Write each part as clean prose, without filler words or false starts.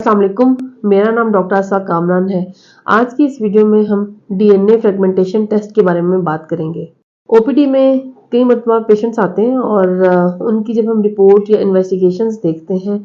अस्सलाम वालेकुम, मेरा नाम डॉक्टर आसा कामरान है। आज की इस वीडियो में हम डीएनए फ्रेगमेंटेशन टेस्ट के बारे में बात करेंगे। ओपीडी में कई मरतबा पेशेंट्स आते हैं और उनकी जब हम रिपोर्ट या इन्वेस्टिगेशंस देखते हैं,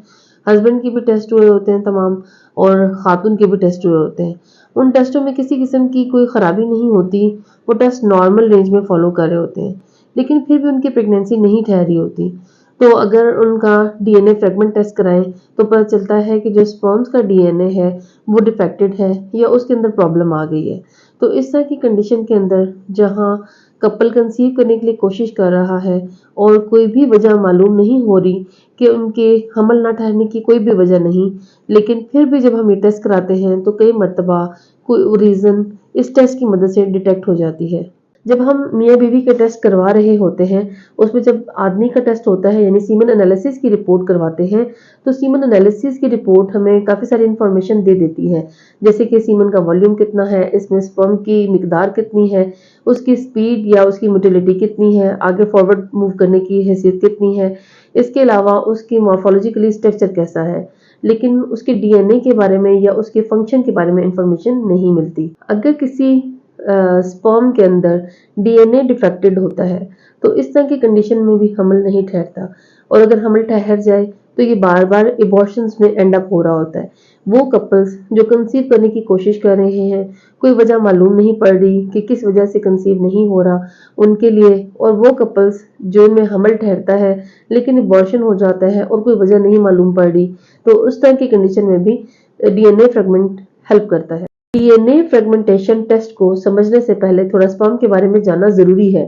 हस्बैंड की भी टेस्ट हुए होते हैं तमाम और खातून के भी टेस्ट हुए होते हैं। उन टेस्टों में किसी किस्म की कोई ख़राबी नहीं होती, वो टेस्ट नॉर्मल रेंज में फॉलो कर रहे होते हैं, लेकिन फिर भी उनकी प्रेगनेंसी नहीं ठहरी होती। तो अगर उनका डीएनए फ्रेगमेंट टेस्ट कराएं तो पता चलता है कि जो स्पर्म्स का डीएनए है वो डिफेक्टेड है या उसके अंदर प्रॉब्लम आ गई है। तो इस तरह की कंडीशन के अंदर जहां कपल कंसीव करने के लिए कोशिश कर रहा है और कोई भी वजह मालूम नहीं हो रही कि उनके हमल ना ठहरने की कोई भी वजह नहीं, लेकिन फिर भी जब हम ये टेस्ट कराते हैं तो कई मरतबा कोई रीज़न इस टेस्ट की मदद से डिटेक्ट हो जाती है। जब हम मियाँ बीवी के टेस्ट करवा रहे होते हैं, उसमें जब आदमी का टेस्ट होता है यानी सीमन एनालिसिस की रिपोर्ट करवाते हैं, तो सीमन एनालिसिस की रिपोर्ट हमें काफ़ी सारी इन्फॉर्मेशन दे देती है, जैसे कि सीमन का वॉल्यूम कितना है, इसमें स्पर्म की मिकदार कितनी है, उसकी स्पीड या उसकी मोटिलिटी कितनी है, आगे फॉरवर्ड मूव करने की हैसियत कितनी है, इसके अलावा उसकी मॉर्फोलॉजिकली स्ट्रक्चर कैसा है, लेकिन उसके डीएनए के बारे में या उसके फंक्शन के बारे में इंफॉर्मेशन नहीं मिलती। अगर किसी स्पर्म के अंदर डीएनए डिफेक्टेड होता है तो इस तरह की कंडीशन में भी हमल नहीं ठहरता, और अगर हमल ठहर जाए तो ये बार बार एबॉर्शंस में एंड अप हो रहा होता है। वो कपल्स जो कंसीव करने की कोशिश कर रहे हैं, कोई वजह मालूम नहीं पड़ रही कि किस वजह से कंसीव नहीं हो रहा उनके लिए, और वो कपल्स जो इनमें हमल ठहरता है लेकिन एबॉर्शन हो जाता है और कोई वजह नहीं मालूम पड़ रही, तो उस तरह की कंडीशन में भी डीएनए फ्रेगमेंट हेल्प करता है। डीएनए फ्रेगमेंटेशन टेस्ट को समझने से पहले थोड़ा स्पर्म के बारे में जानना जरूरी है।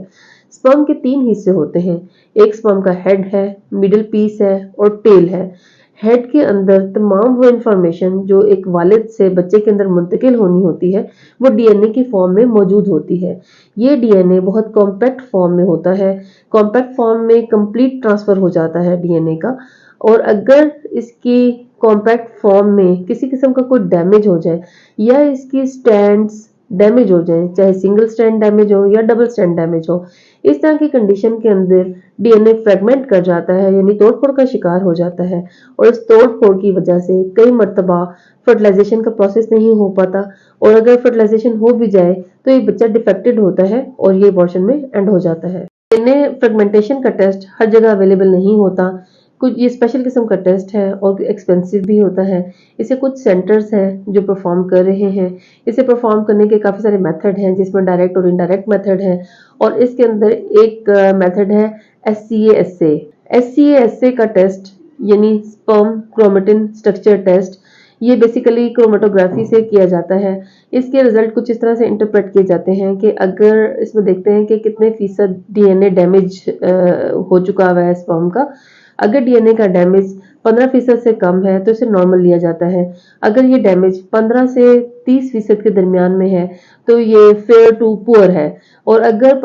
स्पर्म के 3 हिस्से होते हैं। एक स्पर्म का हेड है, मिडिल पीस है और टेल है। हेड के अंदर तमाम वो इंफॉर्मेशन जो एक वालिद से बच्चे के अंदर मुंतकिल होनी होती है वो डीएनए की फॉर्म में मौजूद होती है। ये डीएनए बहुत कॉम्पैक्ट फॉर्म में होता है। कॉम्पैक्ट फॉर्म में कंप्लीट ट्रांसफर हो जाता है डीएनए का, और अगर इसकी कॉम्पैक्ट फॉर्म में किसी किस्म का कोई डैमेज हो जाए या इसकी स्टैंड्स डैमेज हो जाए, चाहे सिंगल स्टैंड डैमेज हो या डबल स्टैंड डैमेज हो, इस तरह की कंडीशन के अंदर डीएनए फ्रेगमेंट कर जाता है यानी तोड़फोड़ का शिकार हो जाता है, और इस तोड़फोड़ की वजह से कई मरतबा फर्टिलाइजेशन का प्रोसेस नहीं हो पाता, और अगर फर्टिलाइजेशन हो भी जाए तो ये बच्चा डिफेक्टेड होता है और ये अबॉर्शन में एंड हो जाता है। डीएनए फ्रेगमेंटेशन का टेस्ट हर जगह अवेलेबल नहीं होता। कुछ ये स्पेशल किस्म का टेस्ट है और एक्सपेंसिव भी होता है। इसे कुछ सेंटर्स हैं जो परफॉर्म कर रहे हैं। इसे परफॉर्म करने के काफ़ी सारे मेथड हैं जिसमें डायरेक्ट और इनडायरेक्ट मेथड है, और इसके अंदर एक मेथड है SCA-SA। SCA-SA का टेस्ट यानी स्पर्म क्रोमेटिन स्ट्रक्चर टेस्ट, ये बेसिकली क्रोमेटोग्राफी से किया जाता है। इसके रिजल्ट कुछ इस तरह से इंटरप्रेट किए जाते हैं कि अगर इसमें देखते हैं कि कितने फीसद डीएनए डैमेज हो चुका हुआ है स्पर्म का। अगर डीएनए का डैमेज 15% से कम है तो इसे नॉर्मल लिया जाता है। अगर ये डैमेज 15 से 30% के दरमियान में है तो ये फेयर टू पुअर है, और अगर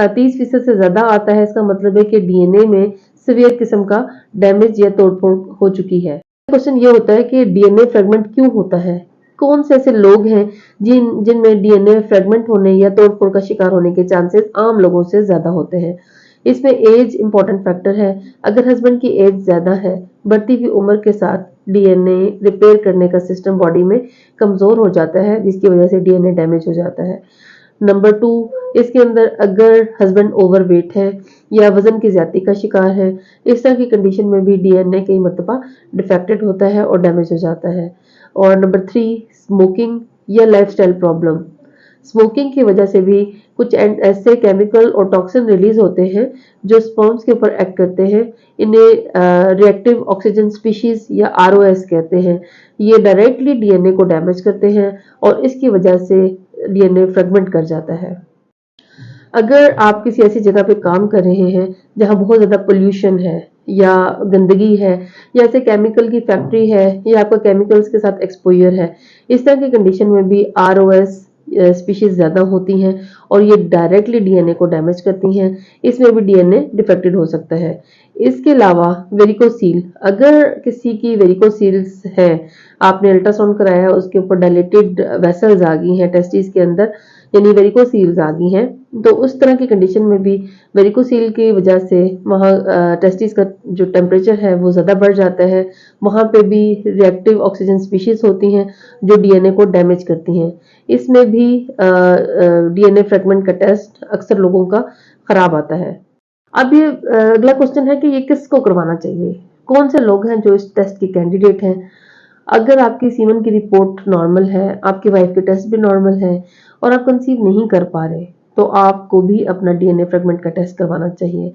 30% से ज्यादा आता है इसका मतलब है कि डीएनए में सीवियर किस्म का डैमेज या तोड़फोड़ हो चुकी है। क्वेश्चन ये होता है कि डीएनए फ्रेगमेंट क्यों होता है, कौन से ऐसे लोग हैं जिनमें डीएनए फ्रेगमेंट होने या तोड़फोड़ का शिकार होने के चांसेस आम लोगों से ज्यादा होते हैं। इसमें एज इंपॉर्टेंट फैक्टर है। अगर हस्बैंड की एज ज्यादा है, बढ़ती हुई उम्र के साथ डीएनए रिपेयर करने का सिस्टम बॉडी में कमजोर हो जाता है, जिसकी वजह से डीएनए डैमेज हो जाता है। नंबर 2, इसके अंदर अगर हस्बैंड ओवरवेट है या वजन की ज्यादती का शिकार है, इस तरह की कंडीशन में भी डीएनए कई मरतबा डिफेक्टेड होता है और डैमेज हो जाता है। और नंबर 3, स्मोकिंग या लाइफस्टाइल प्रॉब्लम। स्मोकिंग की वजह से भी कुछ ऐसे केमिकल और टॉक्सिन रिलीज होते हैं जो स्पर्म्स के ऊपर एक्ट करते हैं। इन्हें रिएक्टिव ऑक्सीजन स्पीशीज या ROS कहते हैं। ये डायरेक्टली डीएनए को डैमेज करते हैं और इसकी वजह से डीएनए फ्रेगमेंट कर जाता है। अगर आप किसी ऐसी जगह पे काम कर रहे हैं जहां बहुत ज्यादा पोल्यूशन है या गंदगी है या ऐसे केमिकल की फैक्ट्री है या आपका केमिकल्स के साथ एक्सपोजर है, इस तरह की कंडीशन में भी ROS स्पीशीज ज्यादा होती हैं और ये डायरेक्टली डीएनए को डैमेज करती हैं। इसमें भी डीएनए डिफेक्टेड हो सकता है। इसके अलावा वेरिकोसील, अगर किसी की वेरिकोसील्स है, आपने अल्ट्रासाउंड कराया, उसके ऊपर डायलेटेड वेसल्स आ गई हैं टेस्टिस के अंदर, यानी वेरिकोसील्स आ गई हैं, तो उस तरह की कंडीशन में भी वेरिकोसील की वजह से वहाँ टेस्टिस का जो टेम्परेचर है वो ज़्यादा बढ़ जाता है। वहाँ पे भी रिएक्टिव ऑक्सीजन स्पीशीज होती हैं जो डीएनए को डैमेज करती हैं। इसमें भी डीएनए फ्रेगमेंट का टेस्ट अक्सर लोगों का खराब आता है। अब ये अगला क्वेश्चन है कि ये किसको करवाना चाहिए, कौन से लोग हैं जो इस टेस्ट के कैंडिडेट हैं। अगर आपकी सीमन की रिपोर्ट नॉर्मल है, आपकी वाइफ के टेस्ट भी नॉर्मल है और आप कंसीव नहीं कर पा रहे, तो आपको भी अपना डीएनए फ्रेगमेंट का टेस्ट करवाना चाहिए।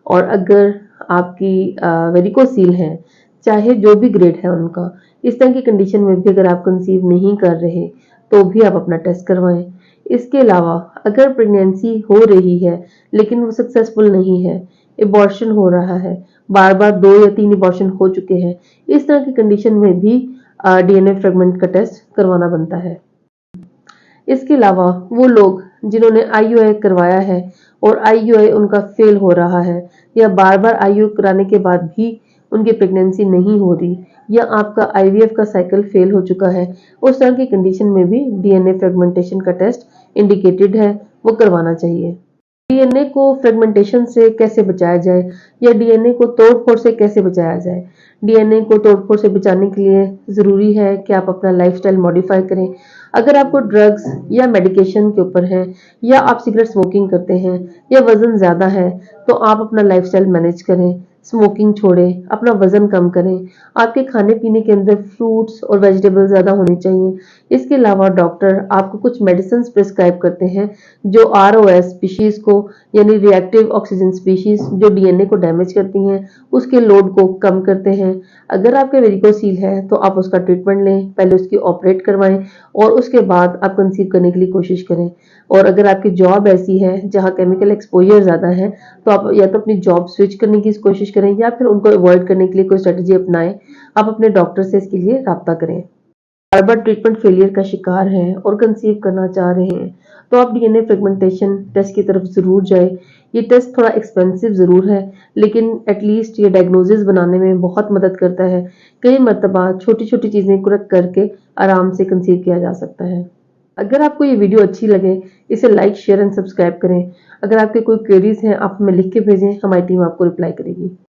और अगर आपकी वेरिकोसील है, चाहे जो भी ग्रेड है उनका, इस तरह की कंडीशन में भी अगर आप कंसीव नहीं कर रहे तो भी आप अपना टेस्ट करवाएं। इसके अलावा अगर प्रेगनेंसी हो रही है लेकिन वो सक्सेसफुल नहीं है, एबॉर्शन हो रहा है, बार बार 2 या 3 एबॉर्शन हो चुके हैं, इस तरह की कंडीशन में भी डीएनए फ्रेगमेंट का टेस्ट करवाना बनता है। इसके अलावा वो लोग जिन्होंने आईयूआई करवाया है और आईयूआई उनका फेल हो रहा है, या बार बार आईयूआई कराने के बाद भी उनकी प्रेगनेंसी नहीं हो रही, या आपका आईवीएफ का साइकिल फेल हो चुका है, उस तरह की कंडीशन में भी डीएनए फ्रेगमेंटेशन का टेस्ट इंडिकेटेड है, वो करवाना चाहिए। डीएनए को फ्रेगमेंटेशन से कैसे बचाया जाए, या डीएनए को तोड़-फोड़ से कैसे बचाया जाए। डीएनए को तोड़-फोड़ से बचाने के लिए ज़रूरी है कि आप अपना लाइफस्टाइल मॉडिफाई करें। अगर आपको ड्रग्स या मेडिकेशन के ऊपर है, या आप सिगरेट स्मोकिंग करते हैं, या वज़न ज़्यादा है, तो आप अपना लाइफस्टाइल मैनेज करें, स्मोकिंग छोड़ें, अपना वज़न कम करें। आपके खाने-पीने के अंदर फ्रूट्स और वेजिटेबल ज़्यादा होने चाहिए। इसके अलावा डॉक्टर आपको कुछ मेडिसिन्स प्रिस्क्राइब करते हैं जो आरओएस स्पीशीज को, यानी रिएक्टिव ऑक्सीजन स्पीशीज जो डीएनए को डैमेज करती हैं, उसके लोड को कम करते हैं। अगर आपके वेरिकोसील है तो आप उसका ट्रीटमेंट लें, पहले उसकी ऑपरेट करवाएं और उसके बाद आप कंसीव करने के लिए कोशिश करें। और अगर आपकी जॉब ऐसी है जहां केमिकल एक्सपोजर ज़्यादा है, तो आप या तो अपनी जॉब स्विच करने की कोशिश करें या फिर उनको अवॉइड करने के लिए कोई स्ट्रेटजी अपनाएं। आप अपने डॉक्टर से इसके लिए राब्ता करें। बार बार ट्रीटमेंट फेलियर का शिकार हैं और कंसीव करना चाह रहे हैं, तो आप डीएनए फ्रेगमेंटेशन टेस्ट की तरफ जरूर जाए। ये टेस्ट थोड़ा एक्सपेंसिव जरूर है, लेकिन एटलीस्ट ये डायग्नोसिस बनाने में बहुत मदद करता है। कई मर्तबा छोटी छोटी चीजें करेक्ट करके आराम से कंसीव किया जा सकता है। अगर आपको ये वीडियो अच्छी लगे, इसे लाइक, शेयर एंड सब्सक्राइब करें। अगर आपके कोई क्वेरीज हैं, आप हमें लिख के भेजें, हमारी टीम आपको रिप्लाई करेगी।